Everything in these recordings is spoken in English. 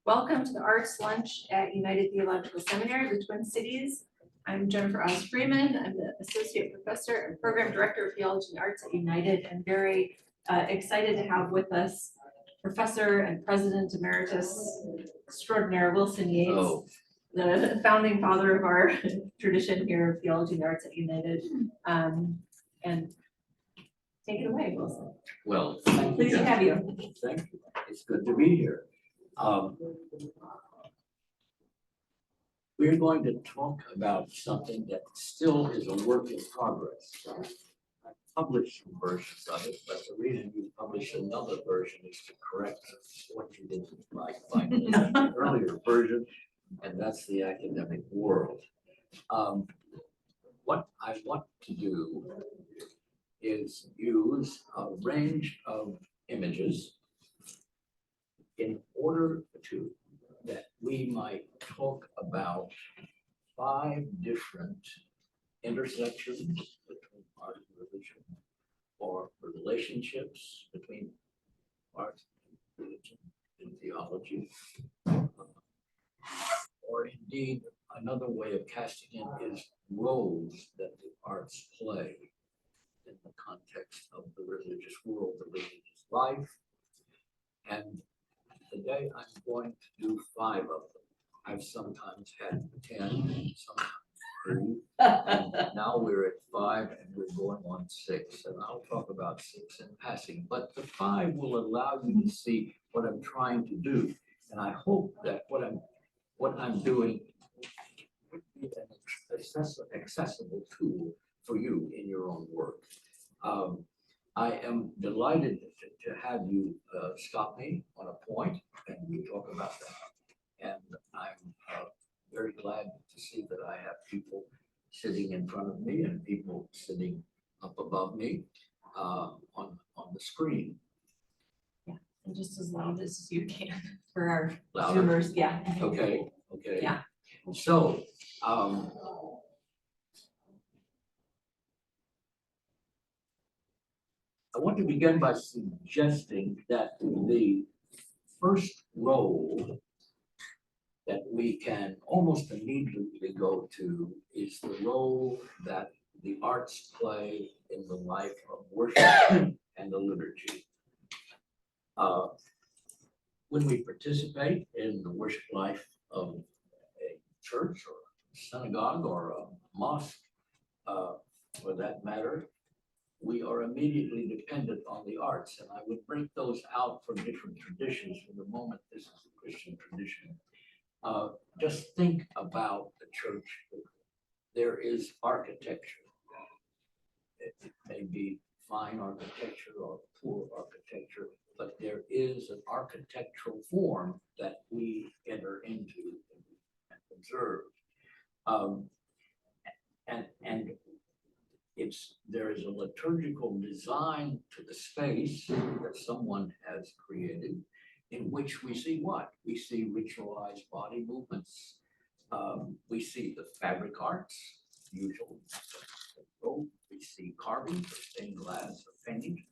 Welcome to the Arts Lunch at United Theological Seminary, the Twin Cities. I'm Jennifer Oz Freeman. I'm the Associate Professor and Program Director of Theology and Arts at United, and very excited to have with us Professor and President Emeritus Extraordinaire Wilson Yates, the founding father of our tradition here of Theology and Arts at United. And take it away, Wilson. Well, Pleased to have you. Thank you. It's good to be here. We're going to talk about something that still is a work in progress. I published some versions of it, but the reason we published another version is to correct what you didn't like finding in the earlier version, and that's the academic world. What I want to do is use a range of images in order to that we might talk about 5 different intersections between art and religion, or relationships between art and religion and theology, or indeed another way of casting it is roles that the arts play in the context of the religious world, the religious life. And today I'm going to do 5 of them. I've sometimes had 10, sometimes 3, and now we're at 5 and we're going on 6. And I'll talk about 6 in passing, but the 5 will allow you to see what I'm trying to do. And I hope that what I'm doing would be an accessible tool for you in your own work. I am delighted to have you stop me on a point and we talk about that. And I'm very glad to see that I have people sitting in front of me and people sitting up above me on the screen. Yeah, and just as loud as you can for our Louder? Zoomers. Yeah. Okay. Yeah. So, I want to begin by suggesting that the first role that we can almost immediately go to is the role that the arts play in the life of worship and the liturgy. When we participate in the worship life of a church or a synagogue or a mosque, for that matter, we are immediately dependent on the arts, and I would break those out for different traditions. For the moment, this is a Christian tradition. Just think about the church. There is architecture. It may be fine architecture or poor architecture, but there is an architectural form that we enter into and observe. And there is a liturgical design to the space that someone has created, in which we see what? We see ritualized body movements. We see the fabric arts, usually. We see carving, stained glass, or painting.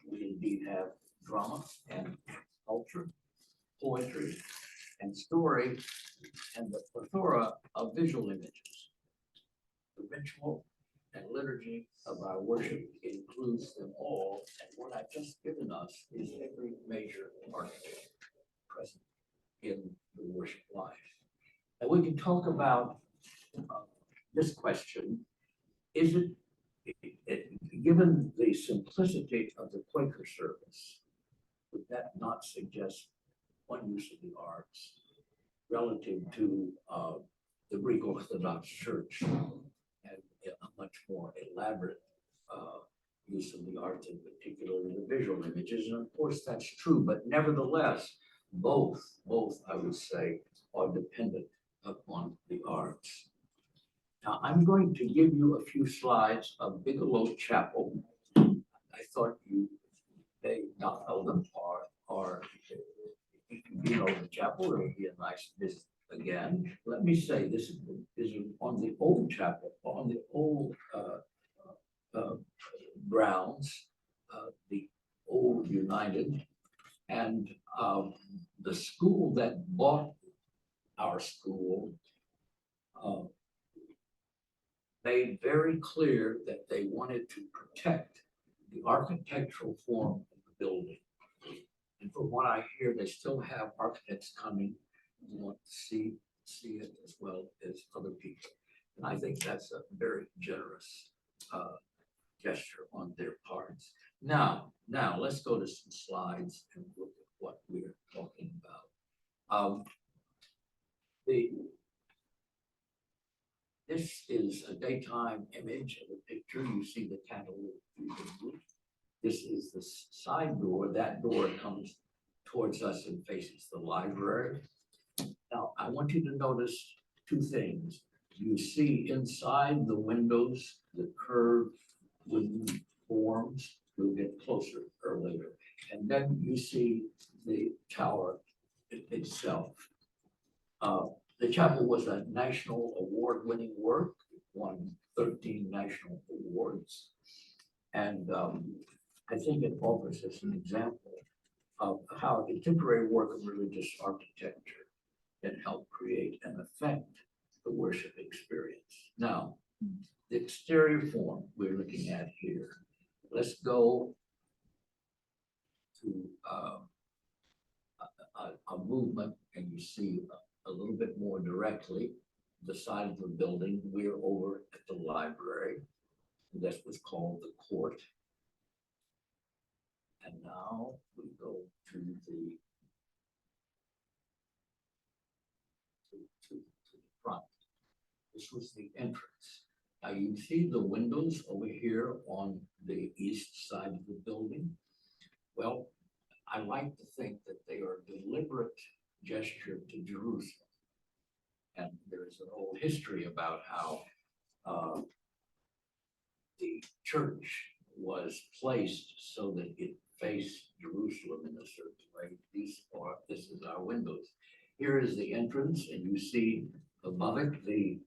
We indeed have drama and culture, poetry, and story, and the plethora of visual images. The ritual and liturgy of our worship includes them all, and what I've just given us is every major architect present in the worship life. And we can talk about this question: is it, given the simplicity of the Quaker service, would that not suggest one use of the arts relative to the Greek Orthodox Church? And a much more elaborate use of the arts, in particular the visual images. And of course that's true, but nevertheless, both I would say are dependent upon the arts. Now I'm going to give you a few slides of Bigelow Chapel. I thought you may not know them, or you know the chapel. It would be a nice visit. Again, let me say this is on the old chapel, on the old grounds, the old United, and The school that bought our school made very clear that they wanted to protect the architectural form of the building. And from what I hear, they still have architects coming who want to see it as well as other people. And I think that's a very generous gesture on their parts. Now, let's go to some slides and look at what we're talking about. This is a daytime image of a picture. You see the cantilever through the roof. This is the side door. That door comes towards us and faces the library. Now, I want you to notice two things. You see inside the windows, the curved wooden forms. We'll get closer later. And then you see the tower itself. The chapel was a national award-winning work, it won 13 national awards. And I think it offers us an example of how contemporary work of religious architecture can help create and affect the worship experience. Now, the exterior form we're looking at here. Let's go to a movement, and you see a little bit more directly the side of the building. We're over at the library. That's what's called the court. And now we go to the front. This was the entrance. Now you see the windows over here on the east side of the building. Well, I like to think that they are a deliberate gesture to Jerusalem. And there's an old history about how the church was placed so that it faced Jerusalem in a certain way. This is our windows. Here is the entrance, and you see above it the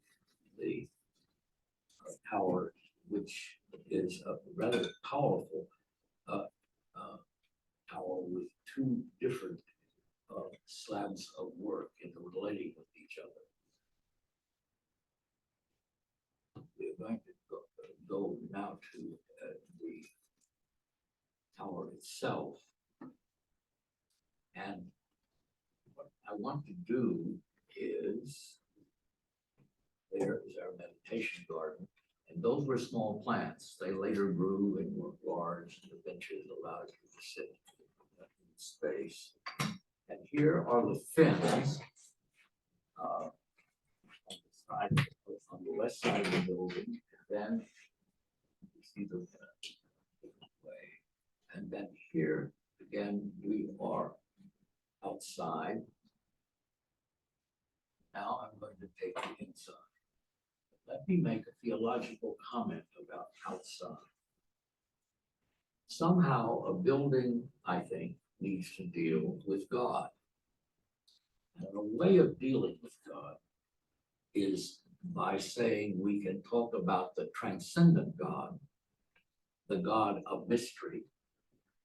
tower, which is a rather powerful tower with two different slabs of work interrelating with each other. We're going to go now to the tower itself. And what I want to do is, there is our meditation garden. And those were small plants. They later grew and were large. The benches allowed you to sit in space. And here are the fins on the west side of the building. And then you see the way. And then here again, we are outside. Now I'm going to take you inside. Let me make a theological comment about outside. Somehow a building, I think, needs to deal with God. And a way of dealing with God is by saying we can talk about the transcendent God, the God of mystery,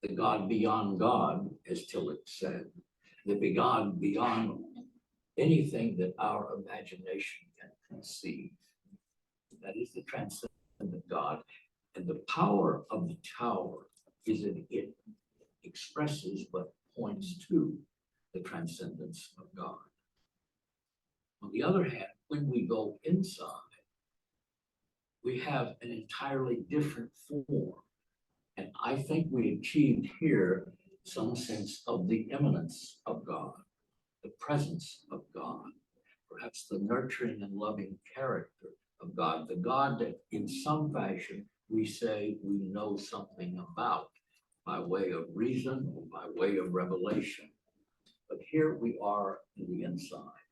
the God beyond God, as Tillich said, the God beyond anything that our imagination can conceive. That is the transcendent God. And the power of the tower is that it expresses but points to the transcendence of God. On the other hand, when we go inside, we have an entirely different form. And I think we achieved here some sense of the immanence of God, the presence of God, perhaps the nurturing and loving character of God, the God that in some fashion we say we know something about by way of reason or by way of revelation. But here we are in the inside.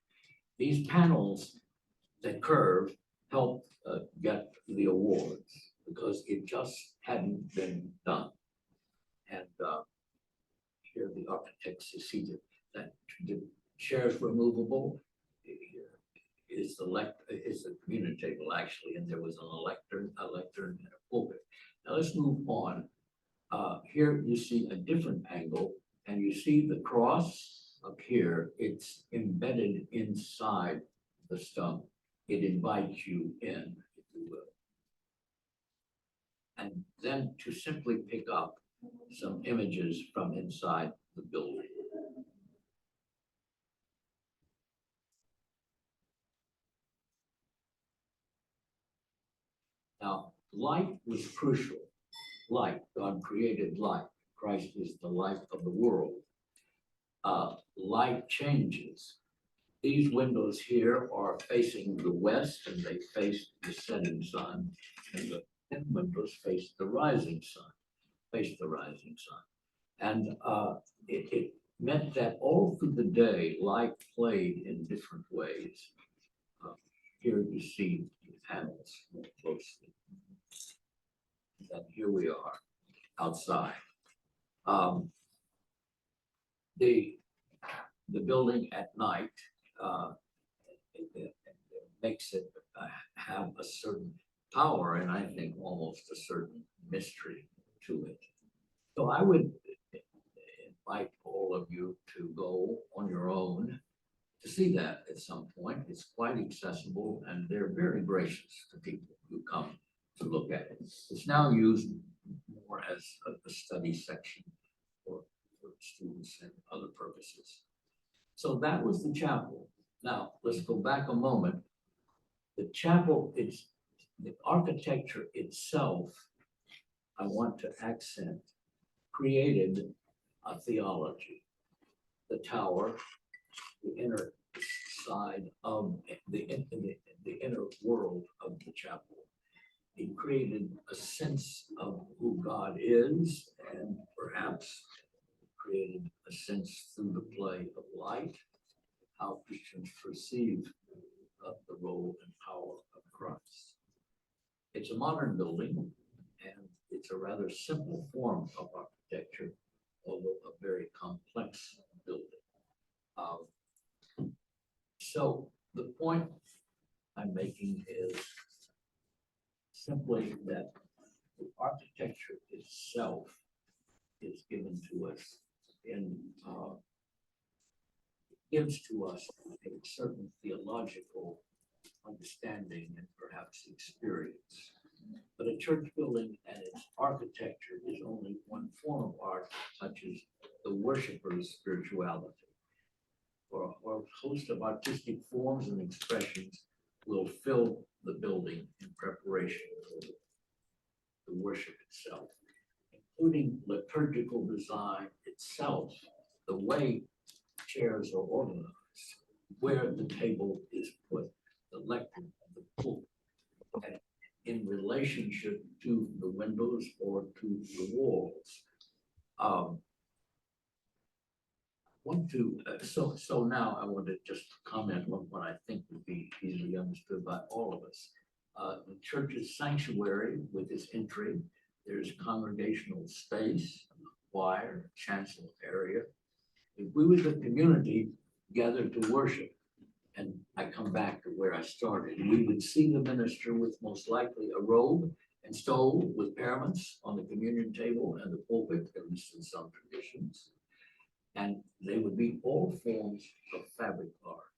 These panels that curve helped get the awards because it just hadn't been done. And here the architects are seated. That the chairs removable. Here is the community table actually, and there was a lectern and a pulpit. Now let's move on. Here you see a different angle, And you see the cross up here, it's embedded inside the stone. It invites you in, if you will. And then to simply pick up some images from inside the building. Now, light was crucial. Light, God created light. Christ is the light of the world. Light changes. These windows here are facing the west and they face the setting sun. And the windows face the rising sun, And it meant that all through the day, light played in different ways. Here you see the panels more closely. And here we are outside. The building at night it makes it have a certain power and I think almost a certain mystery to it. So I would invite all of you to go on your own to see that at some point. It's quite accessible and they're very gracious to people who come to look at it. It's now used more as a study section for students and other purposes. So that was the chapel. Now, let's go back a moment. The chapel, it's the architecture itself, I want to accent, created a theology. The tower, the inner side of the inner world of the chapel. It created a sense of who God is, and perhaps created a sense through the play of light, how Christians perceive the role and power of Christ. It's a modern building, and it's a rather simple form of architecture, although a very complex building. So the point I'm making is simply that the architecture itself is given to us in gives to us a certain theological understanding and perhaps experience. But a church building and its architecture is only one form of art that touches the worshiper's spirituality. For a host of artistic forms and expressions will fill the building in preparation for the worship itself, including liturgical design itself, the way chairs are organized, where the table is put, the lectern, the pulpit, and in relationship to the windows or to the walls. So now I want to just comment on what I think would be easily understood by all of us. The church's sanctuary with its entry, there's congregational space, choir, chancel area. If we as a community gathered to worship, and I come back to where I started, we would see the minister with most likely a robe and stole with paraments on the communion table and the pulpit, at least in some traditions. And they would be all forms of fabric art.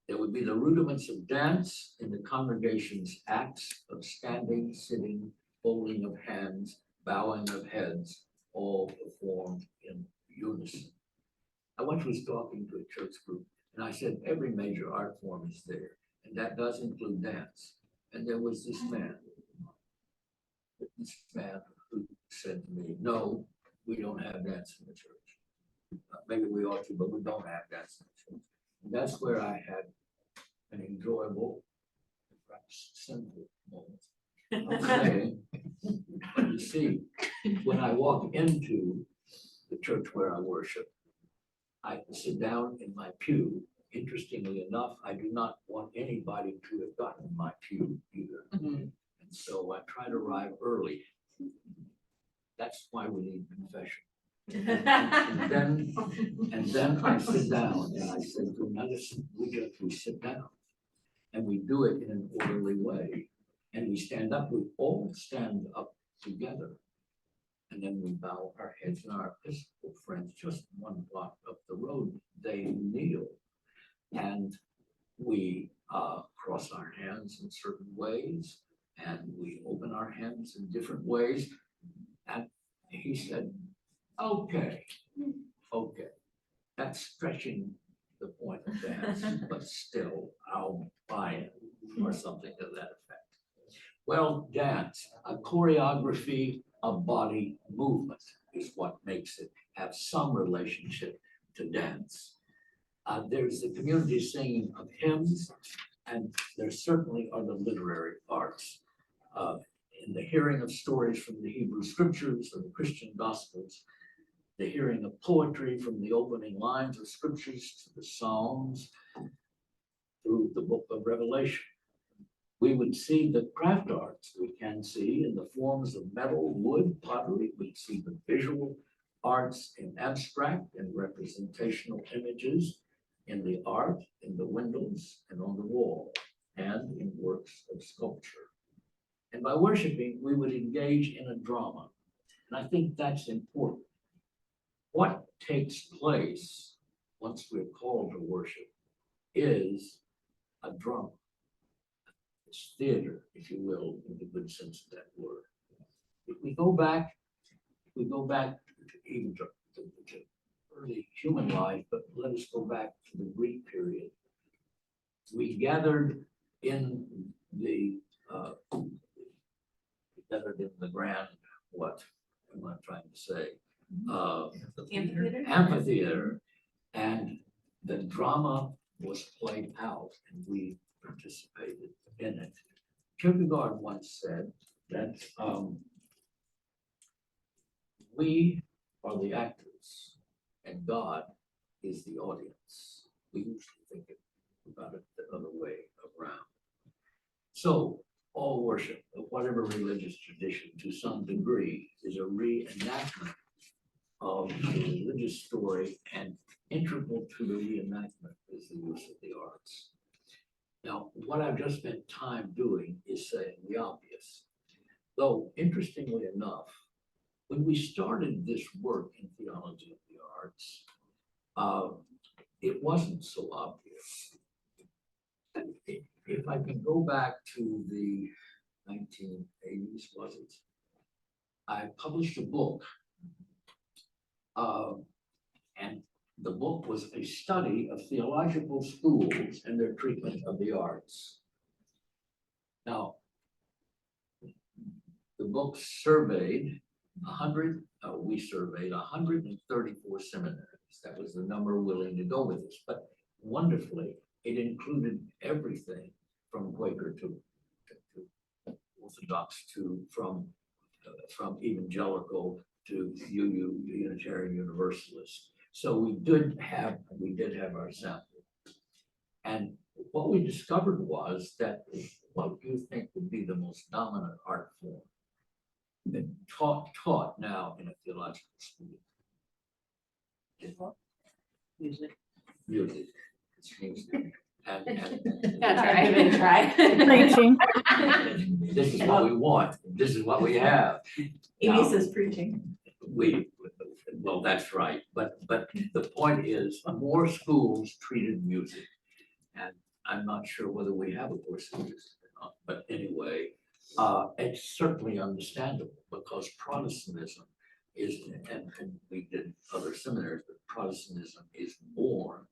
There would be the rudiments of dance in the congregation's acts of standing, sitting, folding of hands, bowing of heads, all performed in unison. I once was talking to a church group, and I said, every major art form is there, and that does include dance. And there was this man who said to me, no, we don't have dance in the church. Maybe we ought to, but we don't have dance in the church. And that's where I had an enjoyable, perhaps sinful moment of saying, but you see, when I walk into the church where I worship, I sit down in my pew. Interestingly enough, I do not want anybody to have gotten in my pew either. And so I try to arrive early. That's why we need confession. And then I sit down and I say, we sit down and we do it in an orderly way. And we stand up, we all stand up together. And then we bow our heads, and our Episcopal friends, just one block up the road, they kneel. And we cross our hands in certain ways, and we open our hands in different ways. And he said, okay, that's stretching the point of dance, but still, I'll buy it, or something to that effect. Well, dance, a choreography of body movement is what makes it have some relationship to dance. There's the community singing of hymns, and there certainly are the literary arts. In the hearing of stories from the Hebrew scriptures or the Christian gospels, the hearing of poetry from the opening lines of scriptures to the Psalms, through the book of Revelation. We would see the craft arts we can see in the forms of metal, wood, pottery. We'd see the visual arts in abstract and representational images in the art, in the windows and on the wall, and in works of sculpture. And by worshiping, we would engage in a drama. And I think that's important. What takes place once we're called to worship is a drama. It's theater, if you will, in the good sense of that word. If we go back even to early human life, but let us go back to the Greek period. We gathered in the grand, what am I trying to say? Amphitheater, and the drama was played out, and we participated in it. Kierkegaard once said that we are the actors and God is the audience. We usually think about it the other way around. So all worship of whatever religious tradition to some degree is a reenactment of the religious story, and integral to the reenactment is the use of the arts. Now, what I've just spent time doing is saying the obvious. Though, interestingly enough, when we started this work in theology of the arts, it wasn't so obvious. If I can go back to the 1980s, was it? I published a book, and the book was a study of theological schools and their treatment of the arts. Now, the book surveyed we surveyed 134 seminaries. That was the number willing to go with us. But wonderfully, it included everything from Quaker to Orthodox from evangelical to Unitarian Universalist. So we did have our sample. And what we discovered was that what do you think would be the most dominant art form that taught now in a theological school? Music. Music. It's music. And That's right. Preaching. this is what we want. This is what we have. Amy says preaching. Well, that's right. But the point is, more schools treated music. And I'm not sure whether we have a course in music or not. But anyway, it's certainly understandable because Protestantism is, and we did other seminaries, but Protestantism is born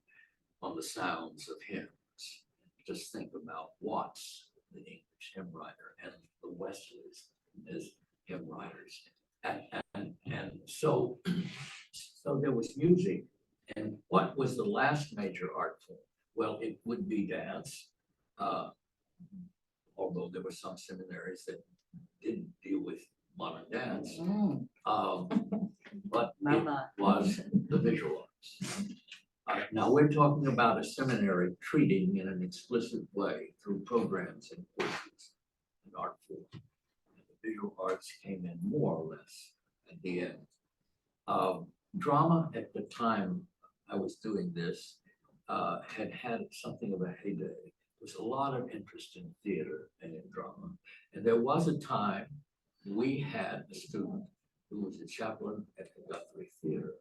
on the sounds of hymns. Just think about Watts, the English hymn writer, and the Wesleys as hymn writers. And so there was music. And what was the last major art form? Well, it would be dance, although there were some seminaries that didn't deal with modern dance. But it was the visual arts. Now we're talking about a seminary treating in an explicit way through programs and courses in art form. The visual arts came in more or less at the end. Drama at the time I was doing this had something of a heyday. There was a lot of interest in theater and in drama. And there was a time we had a student who was a chaplain at the Guthrie Theater.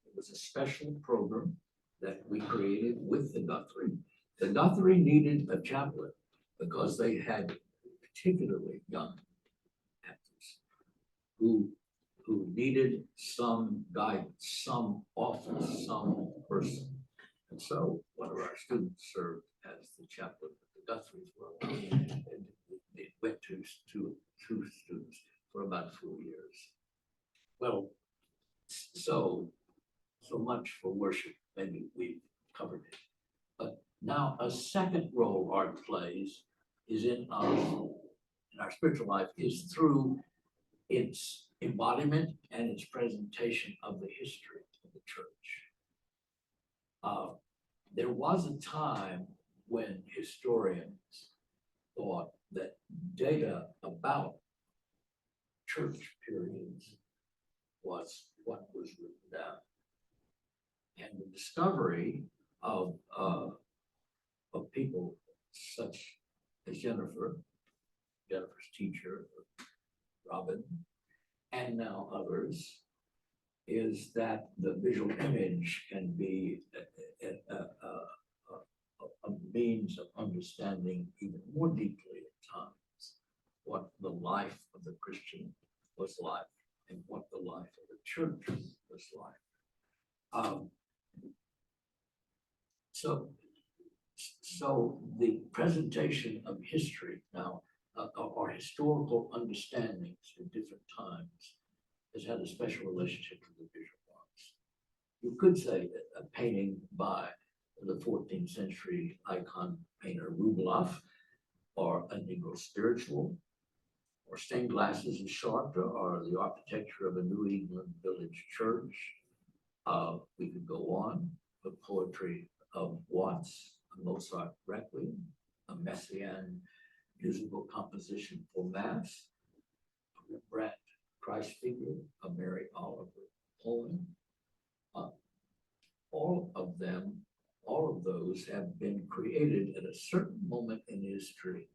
It was a special program that we created with the Guthrie. The Guthrie needed a chaplain because they had particularly young actors who needed some guidance, some office, some person. And so one of our students served as the chaplain at the Guthrie as well. And it went to two students for about 4 years. Well, so much for worship. Maybe we've covered it. But now a second role art plays is in our spiritual life is through its embodiment and its presentation of the history of the church. There was a time when historians thought that data about church periods was what was written down. And the discovery of people such as Jennifer's teacher, Robin, and now others, is that the visual image can be a means of understanding even more deeply at times what the life of the Christian was like and what the life of the church was like. So the presentation of history now, or historical understandings at different times, has had a special relationship to the visual arts. You could say that a painting by the 14th century icon painter Rublev, or a Negro spiritual, or stained glasses in Chartres, or the architecture of a New England village church. We could go on. The poetry of Watts, a Mozart Requiem, a Messiaen musical composition for Mass, a Rembrandt Christ figure, a Mary Oliver poem. All of those have been created at a certain moment in history,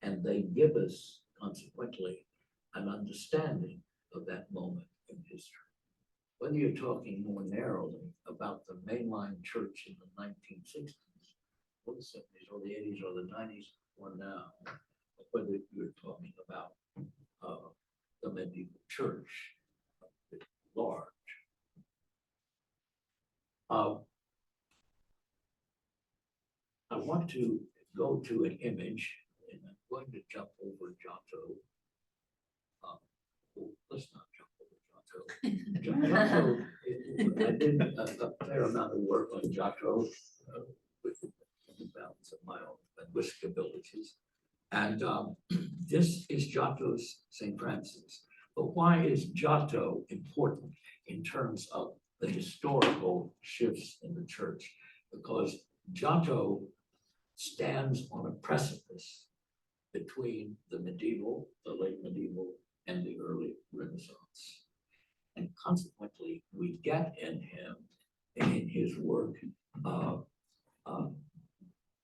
and they give us, consequently, an understanding of that moment in history. Whether you're talking more narrowly about the mainline church in the 1960s, or the 70s, or the 80s, or the 90s, or now, or whether you're talking about the medieval church, large. I want to go to an image, and I'm going to jump over Giotto. Let's not jump over Giotto. Giotto, I did a fair amount of work on Giotto with the balance of my own linguistic abilities. And this is Giotto's St. Francis. But why is Giotto important in terms of the historical shifts in the church? Because Giotto stands on a precipice between the medieval, the late medieval, and the early Renaissance. And consequently, we get in him, in his work,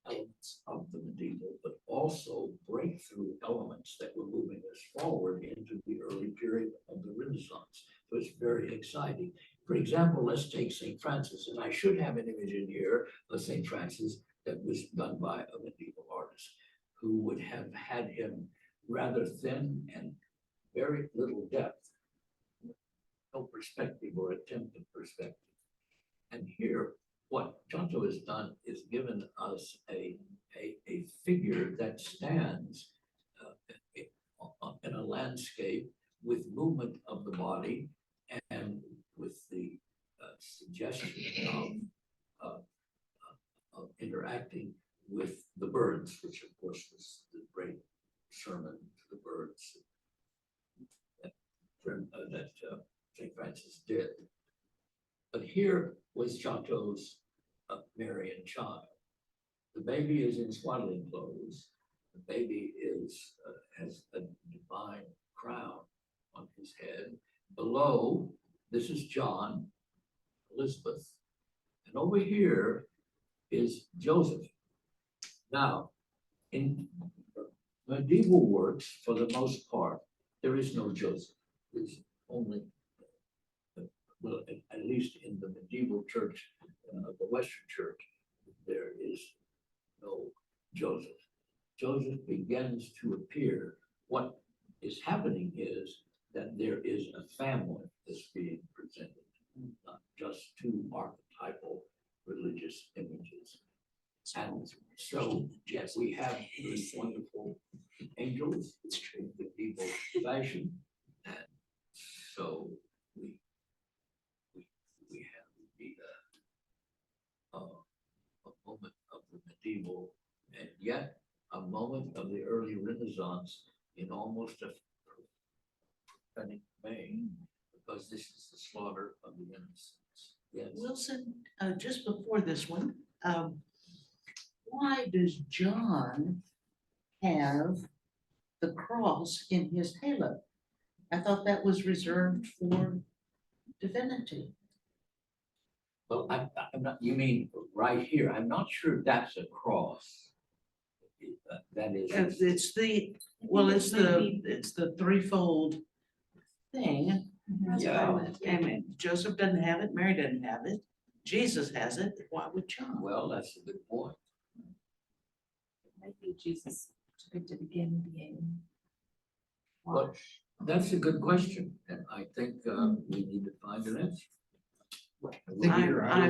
elements of the medieval, but also breakthrough elements that were moving us forward into the early period of the Renaissance. So it's very exciting. For example, let's take St. Francis, and I should have an image in here of St. Francis that was done by a medieval artist who would have had him rather thin and very little depth, no perspective or attempt at perspective. And here, what Giotto has done is given us a figure that stands in a landscape with movement of the body and with the suggestion of interacting with the birds, which of course was the great sermon to the birds that St. Francis did. But here was Giotto's Marian child. The baby is in swaddling clothes. The baby has a divine crown on his head. Below, this is John, Elizabeth, and over here is Joseph. Now, in medieval works, for the most part, there is no Joseph. There's only, well, at least in the medieval church, the Western church, there is no Joseph. Joseph begins to appear. What is happening is that there is a family that's being presented, not just two archetypal religious images. And so, yes, we have these wonderful angels in medieval fashion. And so we have a moment of the medieval, and yet a moment of the early Renaissance in almost a prophetic vein, because this is the slaughter of the innocents. Yes. Wilson, just before this one, why does John have the cross in his halo? I thought that was reserved for divinity. Well, I'm not, you mean right here, I'm not sure that's a cross. That is, It's the, well, it's the threefold thing. That's what I meant, yeah. And Joseph doesn't have it, Mary doesn't have it, Jesus has it, why would John? well, that's a good point. Might be Jesus depicted again being. Well, that's a good question, and I think we need to find an answer. I'm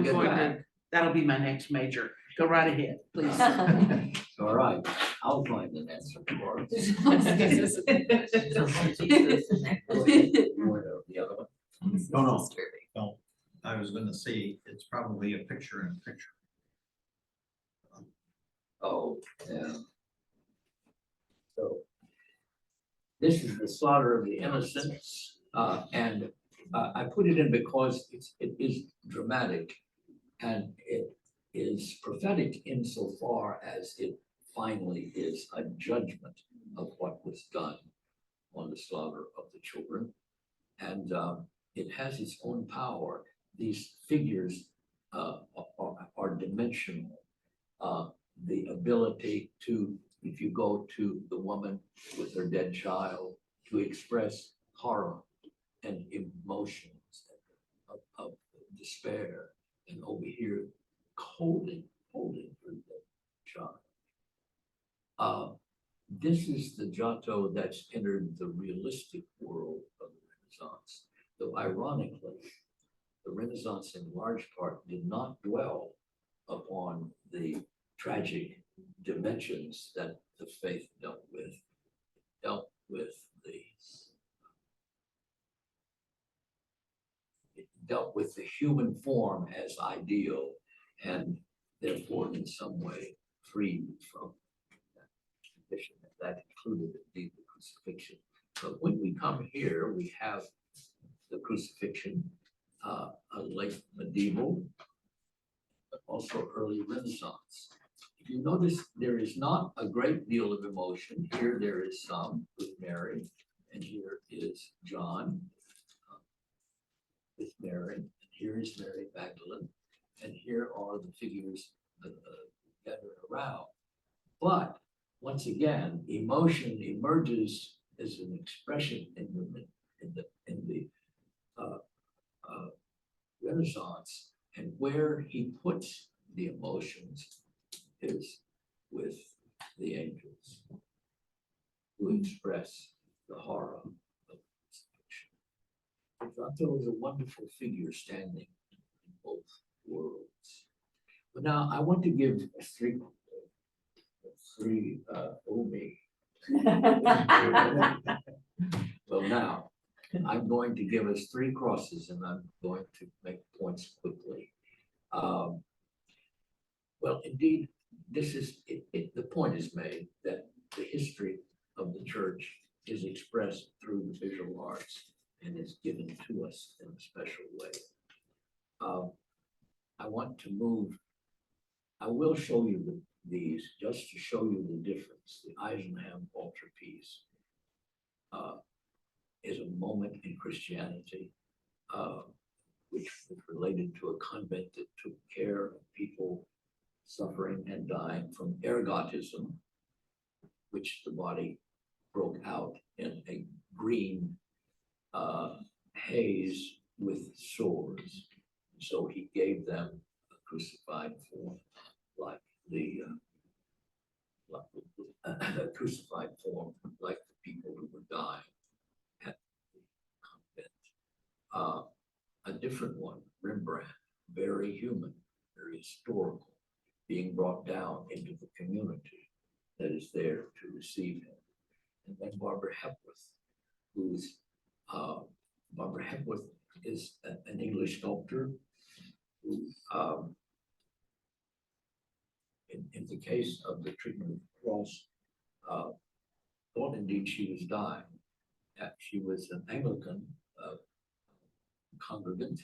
going to, that'll be my next major. Go right ahead, please. All right, I'll find an answer for it. The other one? No, I was gonna say, it's probably a picture in a picture. Oh, yeah. So this is the slaughter of the innocents, and I put it in because it is dramatic, and it is prophetic insofar as it finally is a judgment of what was done on the slaughter of the children. And it has its own power. These figures are dimensional. The ability to, if you go to the woman with her dead child, to express horror and emotions of despair, and over here holding her dead child. This is the Giotto that's entered the realistic world of the Renaissance. Though ironically, the Renaissance in large part did not dwell upon the tragic dimensions that the faith dealt with. It dealt with the human form as ideal, and therefore in some way freed from that condition. That included indeed the crucifixion. But when we come here, we have the crucifixion, a late medieval, but also early Renaissance. If you notice, there is not a great deal of emotion. Here there is some with Mary, and here is John with Mary, and here is Mary Magdalene, and here are the figures gathered around. But once again, emotion emerges as an expression in the Renaissance, and where he puts the emotions is with the angels who express the horror of crucifixion. I thought there was a wonderful figure standing in both worlds. But now I want to give three oh me. Well, now I'm going to give us three crosses, and I'm going to make points quickly. Well, indeed, this is it. The point is made that the history of the church is expressed through the visual arts and is given to us in a special way. I want to move. I will show you these just to show you the difference. The Eisenham altarpiece is a moment in Christianity which was related to a convent that took care of people suffering and dying from ergotism, which the body broke out in a green haze with swords. So he gave them a crucified form, like the a crucified form, like the people who were dying at the convent. A different one, Rembrandt, very human, very historical, being brought down into the community that is there to receive him. And then Barbara Hepworth, who's Barbara Hepworth is an English sculptor who, in the case of the treatment of the cross, thought indeed she was dying. She was an Anglican congregant,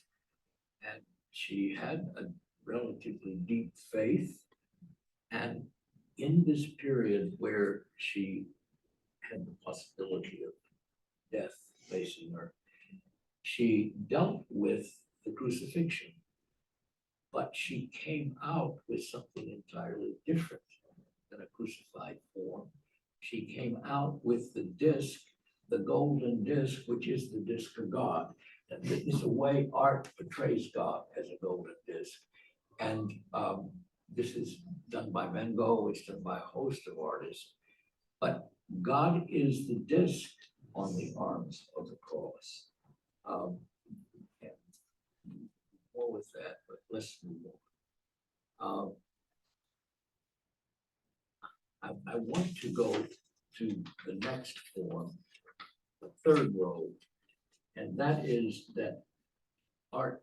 and she had a relatively deep faith. And in this period where she had the possibility of death facing her, she dealt with the crucifixion, but she came out with something entirely different than a crucified form. She came out with the disc, the golden disc, which is the disc of God. And this is a way art portrays God as a golden disc. And this is done by Van Gogh, it's done by a host of artists. But God is the disc on the arms of the cross. And more with that, but let's move on. I want to go to the next form, the third row, and that is that art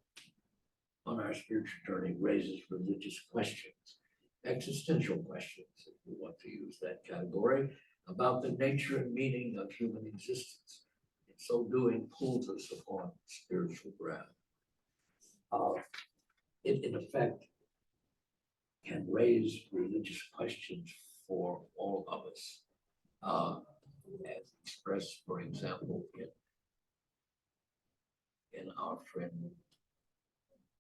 on our spiritual journey raises religious questions, existential questions, if we want to use that category, about the nature and meaning of human existence. In so doing, pulls us upon spiritual ground. It, in effect, can raise religious questions for all of us, as expressed, for example, in our friend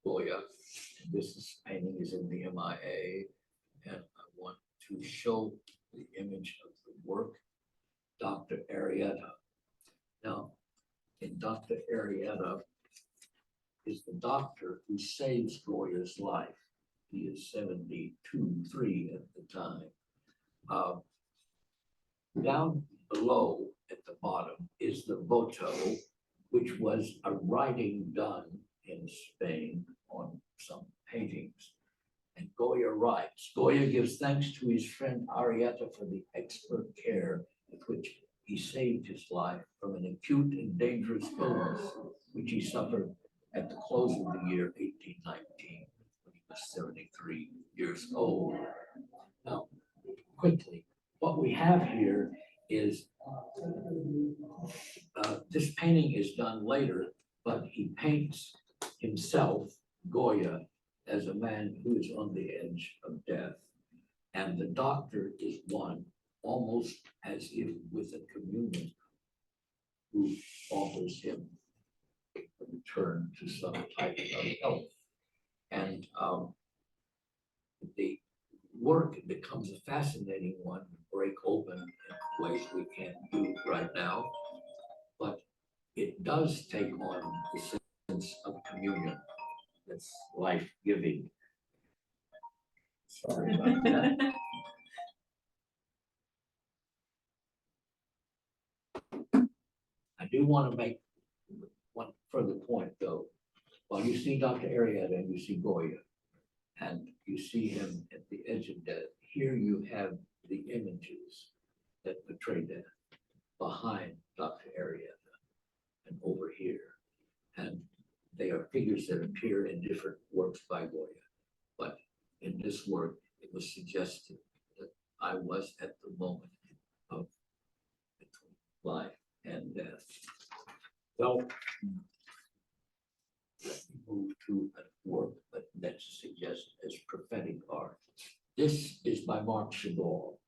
Goya. This painting is in the MIA, and I want to show the image of the work, Dr. Arrieta. Now, in Dr. Arrieta is the doctor who saves Goya's life. He is 72, 3 at the time. Down below at the bottom is the voto, which was a writing done in Spain on some paintings. And Goya writes, Goya gives thanks to his friend Arrieta for the expert care with which he saved his life from an acute and dangerous illness, which he suffered at the close of the year 1819, when he was 73 years old. Now, quickly, what we have here is this painting is done later, but he paints himself, Goya, as a man who is on the edge of death. And the doctor is one, almost as if with a communion, who offers him a return to some type of health. And the work becomes a fascinating one to break open in ways we can't do right now, but it does take on the sense of communion that's life-giving. Sorry about that. I do want to make one further point, though. While you see Dr. Arrieta and you see Goya, and you see him at the edge of death, here you have the images that portray death behind Dr. Arrieta and over here. And they are figures that appear in different works by Goya. But in this work, it was suggested that I was at the moment of life and death. Well, let me move to a work that suggests as prophetic art. This is by Marc Chagall.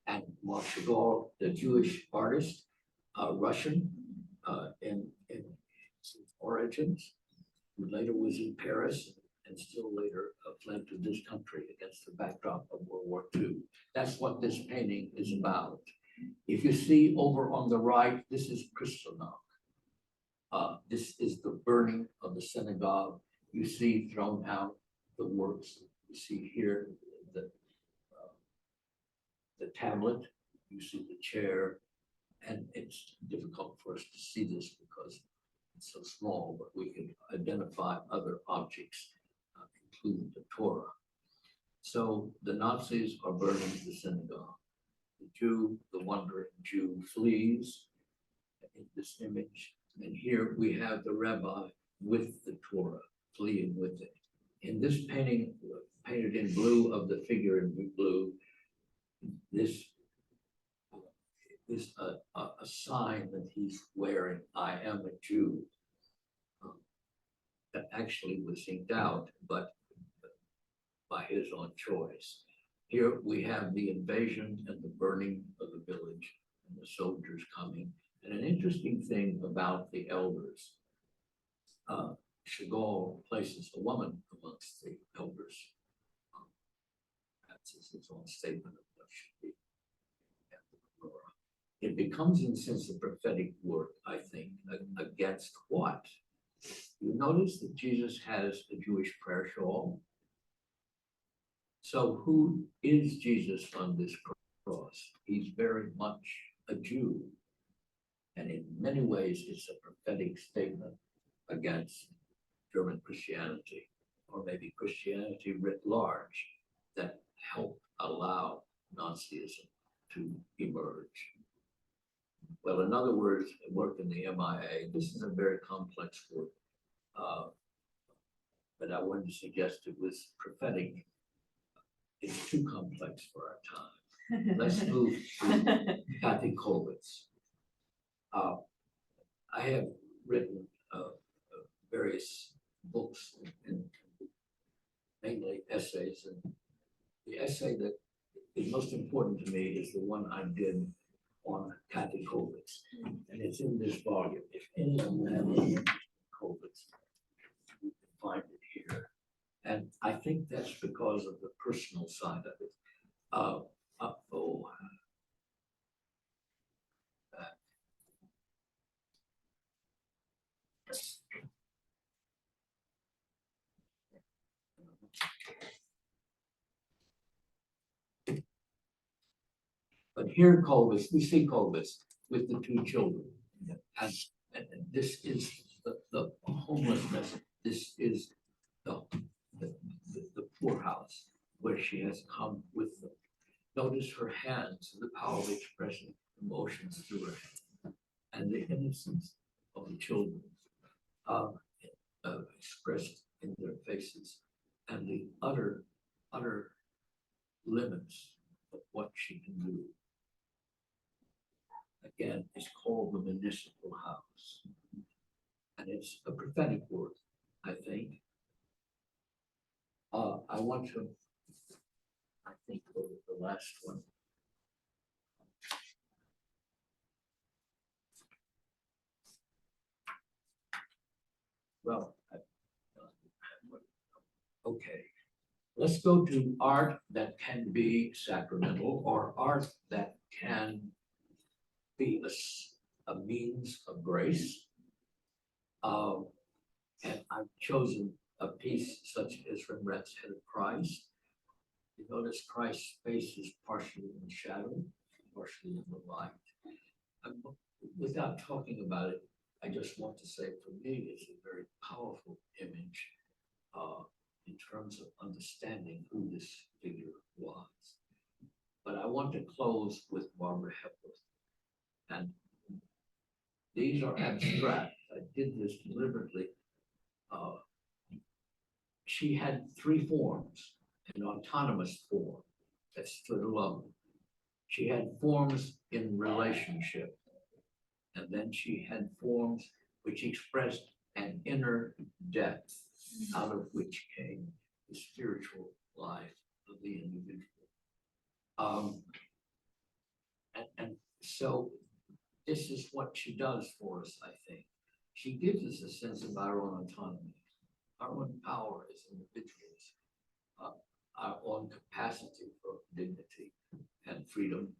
And Marc Chagall, the Jewish artist, Russian in origins, who later was in Paris and still later fled to this country against the backdrop of World War II. That's what this painting is about. If you see over on the right, this is Kristallnacht. This is the burning of the synagogue. You see thrown out the works. You see here the tablet, you see the chair, and it's difficult for us to see this because it's so small, but we can identify other objects, including the Torah. So the Nazis are burning the synagogue. The Jew, the wandering Jew, flees in this image. And here we have the rabbi with the Torah, fleeing with it. In this painting, painted in blue of the figure in blue, this is a sign that he's wearing, I am a Jew. That actually was inked out, but by his own choice. Here we have the invasion and the burning of the village and the soldiers coming. And an interesting thing about the elders, Chagall places a woman amongst the elders. That's his own statement of what should be. It becomes, in a sense, a prophetic work, I think, against what? You notice that Jesus has a Jewish prayer shawl. So who is Jesus on this cross? He's very much a Jew. And in many ways, it's a prophetic statement against German Christianity, or maybe Christianity writ large, that helped allow Nazism to emerge. Well, in other words, work in the MIA, this is a very complex work, but I wanted to suggest it was prophetic. It's too complex for our time. Let's move to Kathy Kollwitz. I have written various books and mainly essays, and the essay that is most important to me is the one I did on Kathy Kollwitz, and it's in this volume. If anyone has Kollwitz, you can find it here. And I think that's because of the personal side of it. But here Kollwitz, we see Kollwitz with the two children. And this is the homelessness. This is the poorhouse where she has come with them. Notice her hands, the power of expressing emotions through her hands, and the innocence of the children expressed in their faces, and the utter limits of what she can do. Again, it's called the municipal house. And it's a prophetic word, I think. I want to, I think, go to the last one. Well, okay. Let's go to art that can be sacramental, or art that can be a means of grace. And I've chosen a piece such as Rembrandt's Head of Christ. You notice Christ's face is partially in the shadow, partially in the light. Without talking about it, I just want to say, for me, it's a very powerful image in terms of understanding who this figure was. But I want to close with Barbara Hepworth. And these are abstract. I did this deliberately. She had three forms: an autonomous form that stood alone. She had forms in relationship. And then she had forms which expressed an inner depth out of which came the spiritual life of the individual. And so this is what she does for us, I think. She gives us a sense of our own autonomy, our own power as individuals, our own capacity for dignity and freedom.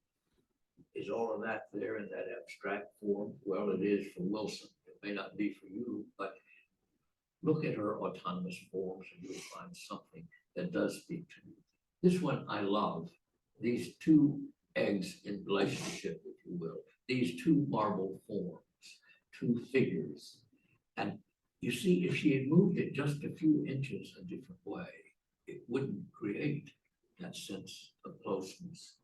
Is all of that there in that abstract form? Well, it is for Wilson. It may not be for you, but look at her autonomous forms and you'll find something that does speak to you. This one I love. These two eggs in relationship, if you will, these two marble forms, two figures. And you see, if she had moved it just a few inches a different way, it wouldn't create that sense of closeness,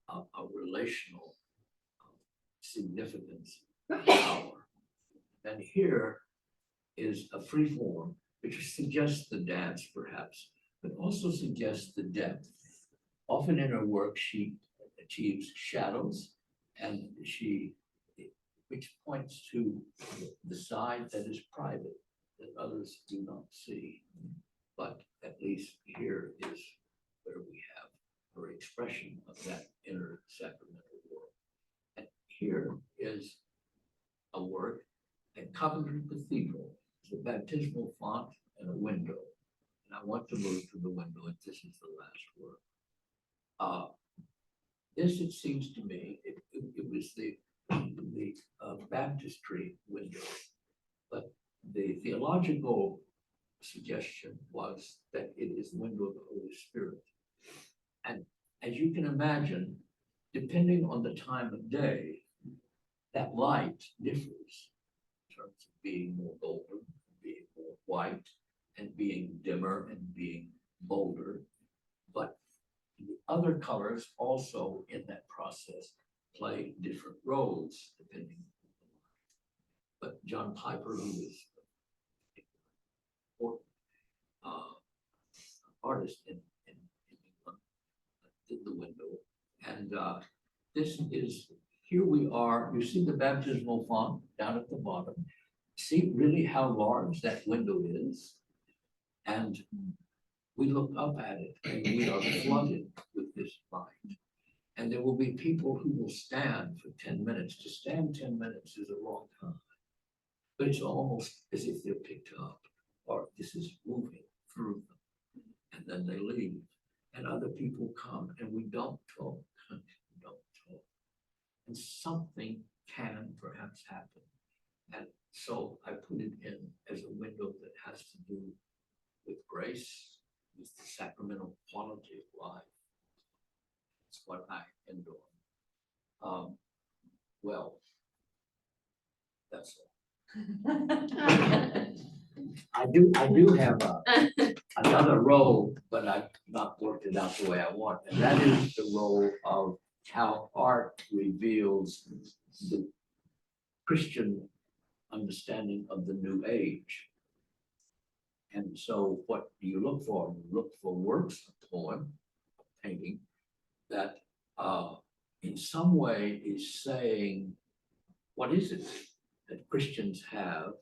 a relational significance, power. And here is a free form, which suggests the dance perhaps, but also suggests the depth. Often in her work, she achieves shadows, and which points to the side that is private, that others do not see. But at least here is where we have her expression of that inner sacramental world. And here is a work at Coventry Cathedral, the baptismal font and a window. And I want to move to the window, and this is the last work. This, it seems to me, it was the baptistry window, but the theological suggestion was that it is the window of the Holy Spirit. And as you can imagine, depending on the time of day, that light differs in terms of being more golden, being more white, and being dimmer and being bolder. But the other colors also in that process play different roles depending on the light. But John Piper, who is an important artist in England, did the window. And this is, here we are, you see the baptismal font down at the bottom. See really how large that window is. And we look up at it and we are flooded with this light. And there will be people who will stand for 10 minutes. To stand 10 minutes is a long time. But it's almost as if they're picked up, or this is moving through them. And then they leave. And other people come and we don't talk. We don't talk. And something can perhaps happen. And so I put it in as a window that has to do with grace, with the sacramental quality of life. That's what I end on. Well, that's all. I do have another role, but I've not worked it out the way I want, and that is the role of how art reveals the Christian understanding of the New Age. And so what do you look for? You look for works, a poem, a painting, that in some way is saying, what is it that Christians have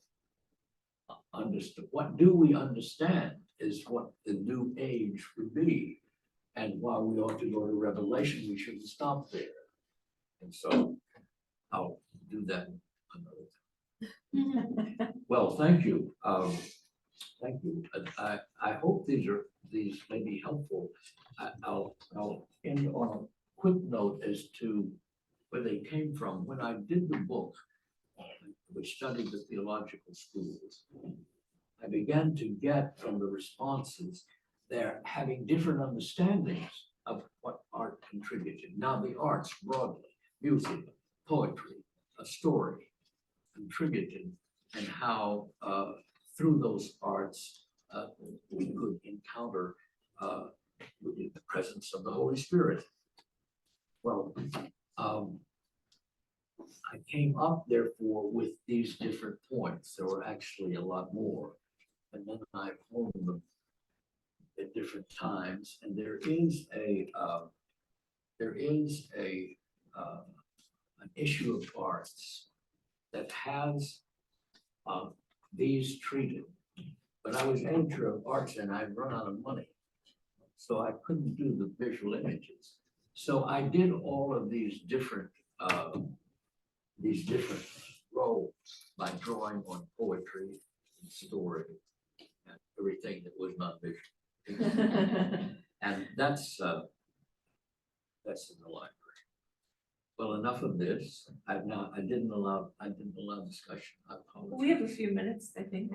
understood? What do we understand is what the New Age would be. And while we ought to go to Revelation, we shouldn't stop there. And so I'll do that another time. Well, thank you. Thank you. I hope these may be helpful. I'll end on a quick note as to where they came from. When I did the book, which studied the theological schools, I began to get from the responses they're having different understandings of what art contributed. Now the arts broadly, music, poetry, a story contributed, and how through those arts we could encounter the presence of the Holy Spirit. Well, I came up therefore with these different points. There were actually a lot more, and then I honed them at different times. And there is an issue of arts that has these treated, but I was editor of arts and I'd run out of money, so I couldn't do the visual images. So I did all of these different roles by drawing on poetry and story and everything that was not visual. And that's in the library. Well, enough of this. I didn't allow discussion. I We have a apologize. few minutes, I think.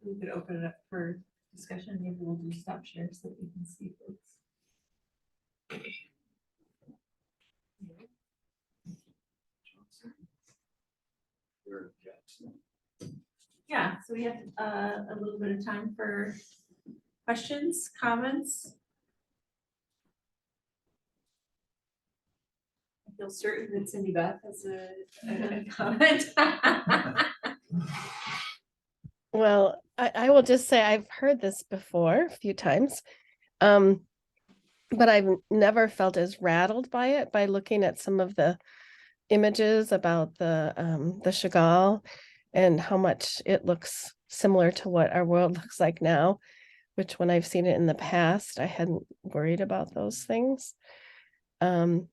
We could open it up for discussion. Maybe we'll do stop share so that we can see folks. Where Jackson. Yeah, so we have a little bit of time for questions, comments. I feel certain that Cindy Beth has a comment. Well, I will just say I've heard this before a few times. But I've never felt as rattled by it by looking at some of the images about the Chagall and how much it looks similar to what our world looks like now, which when I've seen it in the past, I hadn't worried about those things. I'll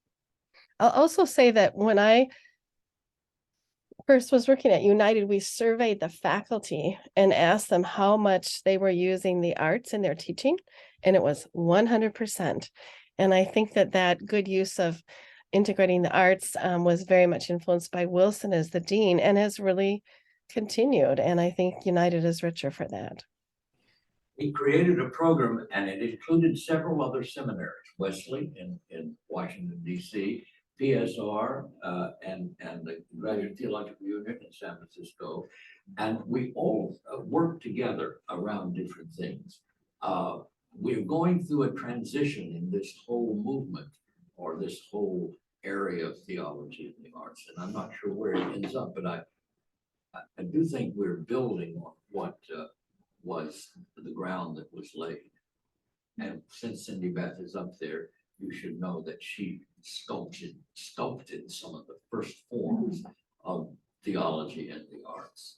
also say that when I first was working at United, we surveyed the faculty and asked them how much they were using the arts in their teaching, and it was 100%. And I think that good use of integrating the arts was very much influenced by Wilson as the dean and has really continued. And I think United is richer for that. He created a program and it included several other seminaries, Wesley in Washington, DC, PSR, and the Graduate Theological Union in San Francisco. And we all worked together around different things. We're going through a transition in this whole movement or this whole area of theology and the arts. And I'm not sure where it ends up, but I do think we're building on what was the ground that was laid. And since Cindy Beth is up there, you should know that she sculpted some of the first forms of theology and the arts.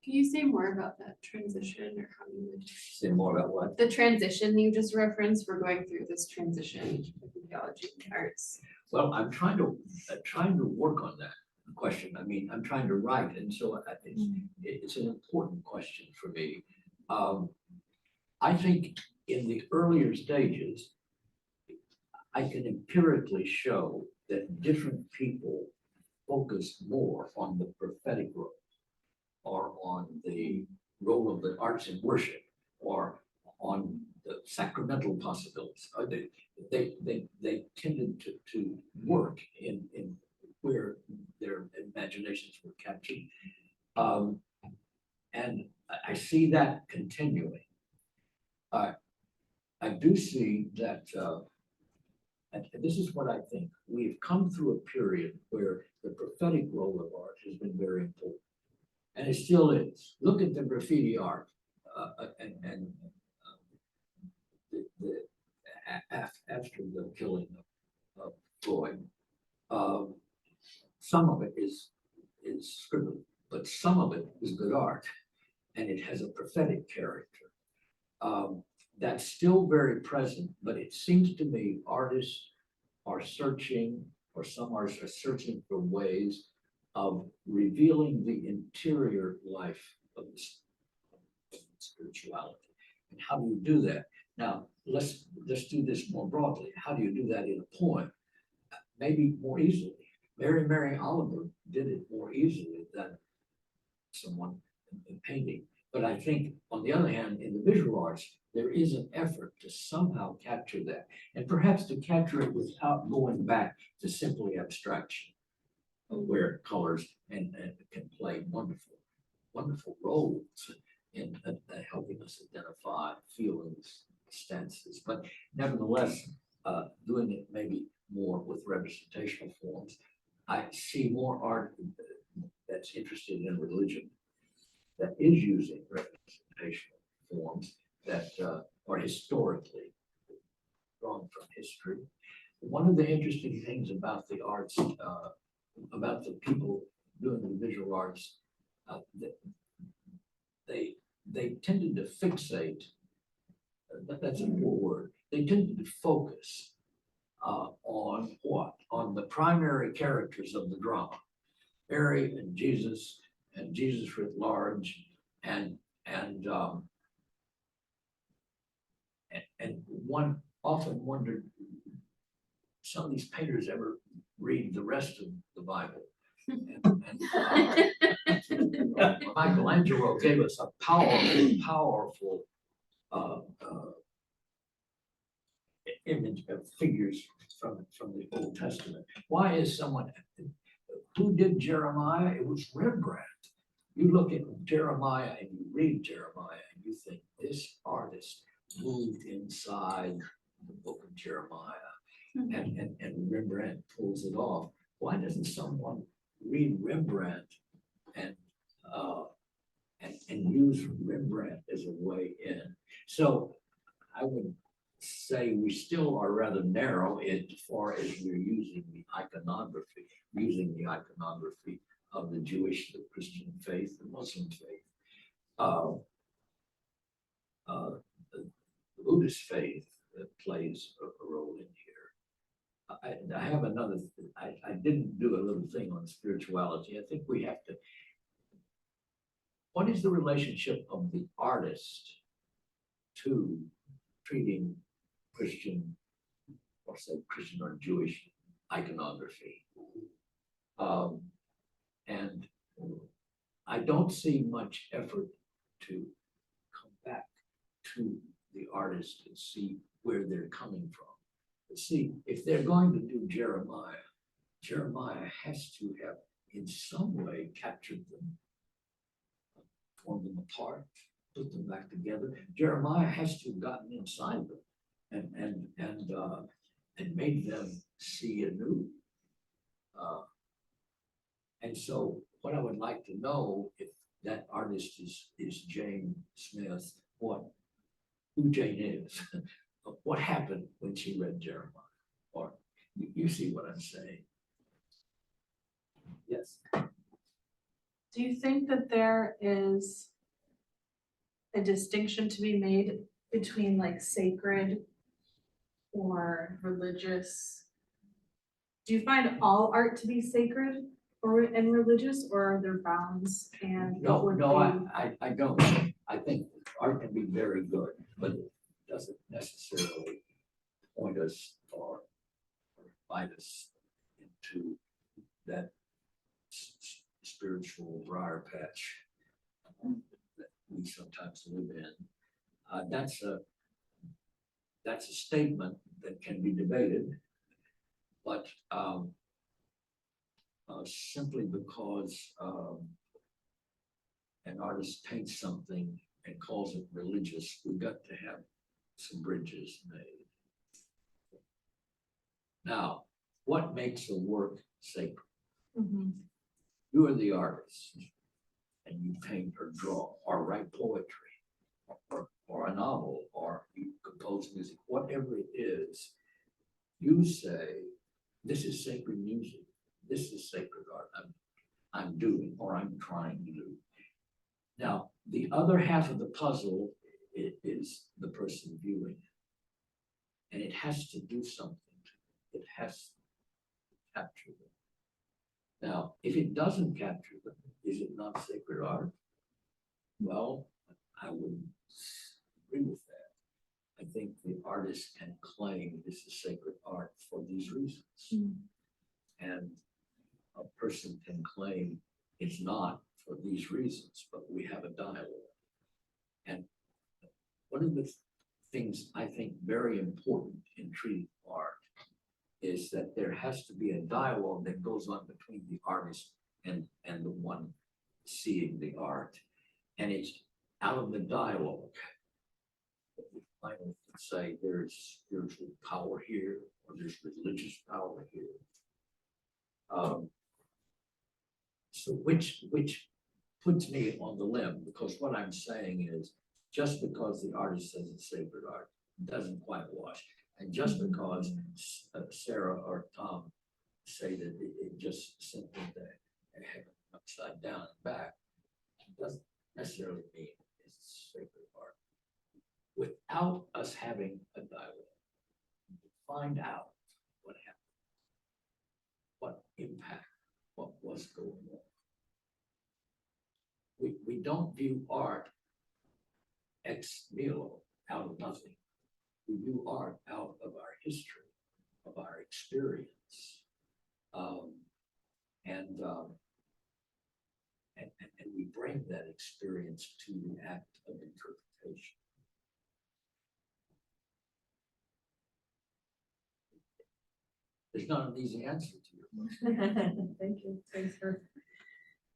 Can you say more about that transition or how you would? Say more about what? The transition you just referenced, we're going through this transition of theology and arts. Well, I'm trying to work on that question. I mean, I'm trying to write, and so it's an important question for me. I think in the earlier stages, I can empirically show that different people focus more on the prophetic role, or on the role of the arts in worship, or on the sacramental possibilities. They tended to work in where their imaginations were captured. And I see that continuing. I do see that, and this is what I think, we've come through a period where the prophetic role of art has been very important. And it still is. Look at the graffiti art after the killing of Floyd. Some of it is scribbled, but some of it is good art, and it has a prophetic character. That's still very present, but it seems to me artists are searching, or some artists are searching for ways of revealing the interior life of spirituality. And how do you do that? Now, let's do this more broadly. How do you do that in a poem? Maybe more easily. Mary Oliver did it more easily than someone in painting. But I think, on the other hand, in the visual arts, there is an effort to somehow capture that, and perhaps to capture it without going back to simply abstraction, where colors and can play wonderful roles in helping us identify feelings, stances, but nevertheless, doing it maybe more with representational forms. I see more art that's interested in religion that is using representational forms that are historically drawn from history. One of the interesting things about the arts, about the people doing the visual arts, they tended to fixate, that's a poor word, they tended to focus on what? On the primary characters of the drama, Mary and Jesus writ large, and one often wondered some of these painters ever read the rest of the Bible. Michelangelo gave us a powerful image of figures from the Old Testament. Why is someone, who did Jeremiah? It was Rembrandt. You look at Jeremiah and you read Jeremiah and you think this artist moved inside the book of Jeremiah, and Rembrandt pulls it off. Why doesn't someone read Rembrandt and use Rembrandt as a way in? So I would say we still are rather narrow as far as we're using the iconography of the Jewish, the Christian faith, the Muslim faith. The Buddhist faith plays a role in here. I have another, I didn't do a little thing on spirituality. I think we have to, what is the relationship of the artist to treating Christian, or say Christian or Jewish iconography? And I don't see much effort to come back to the artist and see where they're coming from. But see, if they're going to do Jeremiah, Jeremiah has to have in some way captured them, torn them apart, put them back together. Jeremiah has to have gotten inside them and made them see anew. And so what I would like to know, if that artist is Jane Smith, who Jane is, what happened when she read Jeremiah? Or you see what I'm saying? Yes. Do you think that there is a distinction to be made between like sacred or religious? Do you find all art to be sacred and religious, or are there bounds and? No, I don't. I think art can be very good, but it doesn't necessarily point us or invite us into that spiritual briar patch that we sometimes live in. That's a statement that can be debated, but simply because an artist paints something and calls it religious, we've got to have some bridges made. Now, what makes a work sacred? Mhm. You are the artist, and you paint or draw or write poetry or a novel, or you compose music, whatever it is. You say, this is sacred music, this is sacred art I'm doing or I'm trying to do. Now, the other half of the puzzle is the person viewing it. And it has to do something. It has to capture them. Now, if it doesn't capture them, is it not sacred art? Well, I wouldn't agree with that. I think the artist can claim this is sacred art for these reasons. And a person can claim it's not for these reasons, but we have a dialogue. And one of the things I think very important in treating art is that there has to be a dialogue that goes on between the artist and the one seeing the art. And it's out of the dialogue that we finally can say there's spiritual power here, or there's religious power here. So which puts me on the limb, because what I'm saying is just because the artist says it's sacred art doesn't quite wash. And just because Sarah or Tom say that it just simply they have it upside down and back, doesn't necessarily mean it's sacred art. Without us having a dialogue, to find out what happened, what impact, what was going on. We don't view art ex nihilo, out of nothing. We view art out of our history, of our experience. And we bring that experience to the act of interpretation. There's not an easy answer to your question. Thank you, thanks for.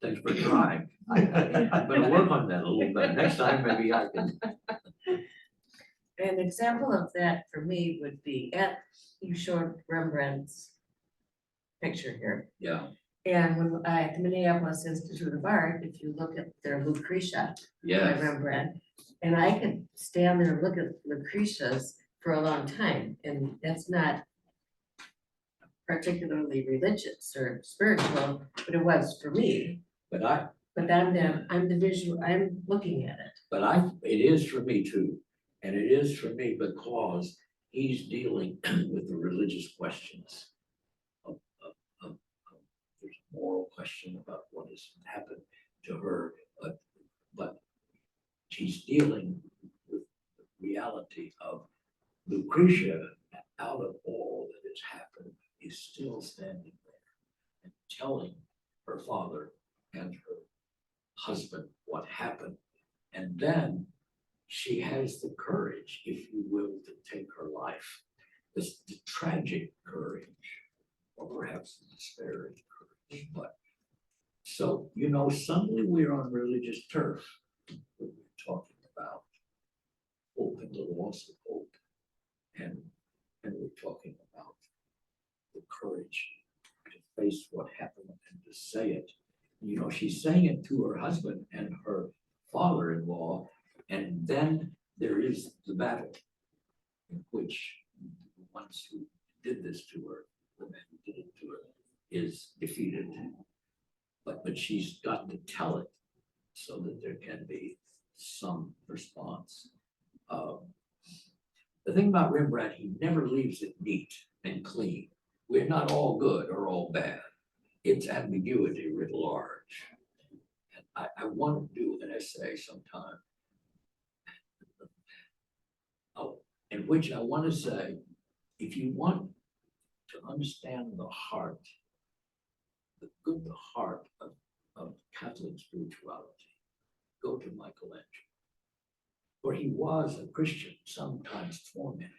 Thanks for trying. I'm gonna work on that a little bit. Next time, maybe I can. An example of that for me would be you showed Rembrandt's picture here. Yeah, And when at the Minneapolis Institute of Art, if you look at their Lucretia by yes. Rembrandt, and I could stand there and look at Lucretia's for a long time, and that's not particularly religious or spiritual, but it was for me. But I'm the visual, I'm looking at it. it is for me too. And it is for me because he's dealing with the religious questions of there's a moral question about what has happened to her, but she's dealing with the reality of Lucretia, out of all that has happened, is still standing there and telling her father and her husband what happened. And then she has the courage, if you will, to take her life. The tragic courage, or perhaps the despairing courage. But so, suddenly we're on religious turf. We're talking about hope and the loss of hope. And we're talking about the courage to face what happened and to say it. She's saying it to her husband and her father-in-law. And then there is the battle in which the ones who did this to her, the man who did it to her, is defeated. But she's got to tell it so that there can be some response. The thing about Rembrandt, he never leaves it neat and clean. We're not all good or all bad. It's ambiguity writ large. And I want to do an essay sometime in which I want to say, if you want to understand the heart of Catholic spirituality, go to Michelangelo. For he was a Christian, sometimes tormented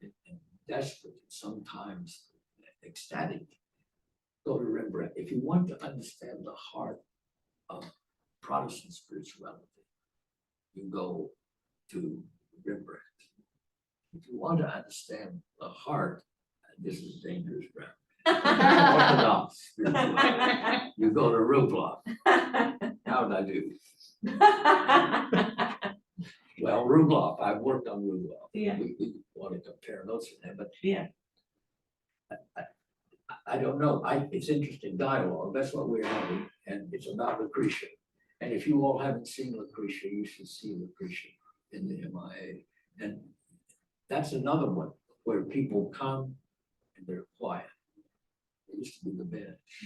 and desperate, sometimes ecstatic. Go to Rembrandt. If you want to understand the heart of Protestant spirituality, you go to Rembrandt. If you want to understand the heart, and this is dangerous ground, Orthodox spirituality, you go to Rubloff. How did I do? Well, Rubloff, I've worked on Rubloff. Yeah. We want to compare notes with him, but Yeah. I don't know. It's interesting dialogue. That's what we're having, and it's about Lucretia. And if you all haven't seen Lucretia, you should see Lucretia in the MIA. And that's another one where people come and they're quiet. It used to be the bench.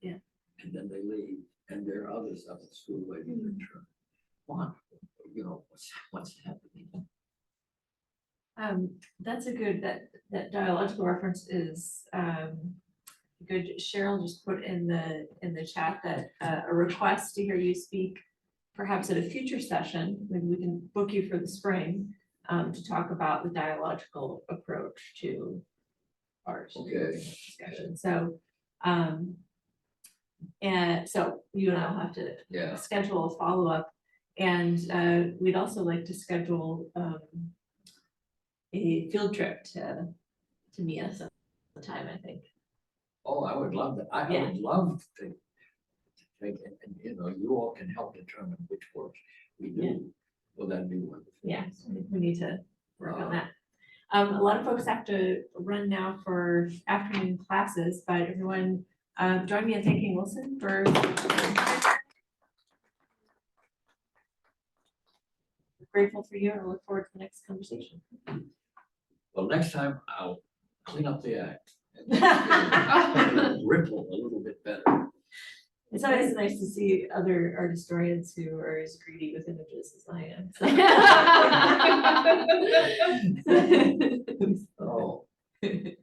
Yeah. And then they leave, and there are others up at school waiting their turn. Why? What's happening? That's a good, that dialogical reference is good. Cheryl just put in the chat that a request to hear you speak perhaps at a future session, maybe we can book you for the spring to talk about the dialogical approach to art. Okay. Discussion. So and so you and I'll have to Yeah. schedule a follow-up, and we'd also like to schedule a field trip to Mia sometime, I think. Oh, I would love that. I Yeah. would love to take it, and you all can help determine which works we do. Yeah. Well, that'd be wonderful. Yeah, so I think we need to work on that. A lot of folks have to run now for afternoon classes, but everyone join me in thanking Wilson for. Grateful for you and I look forward to the next conversation. Well, next time I'll clean up the act. And ripple a little bit better. It's always nice to see other art historians who are as greedy with images as I am. So. Oh.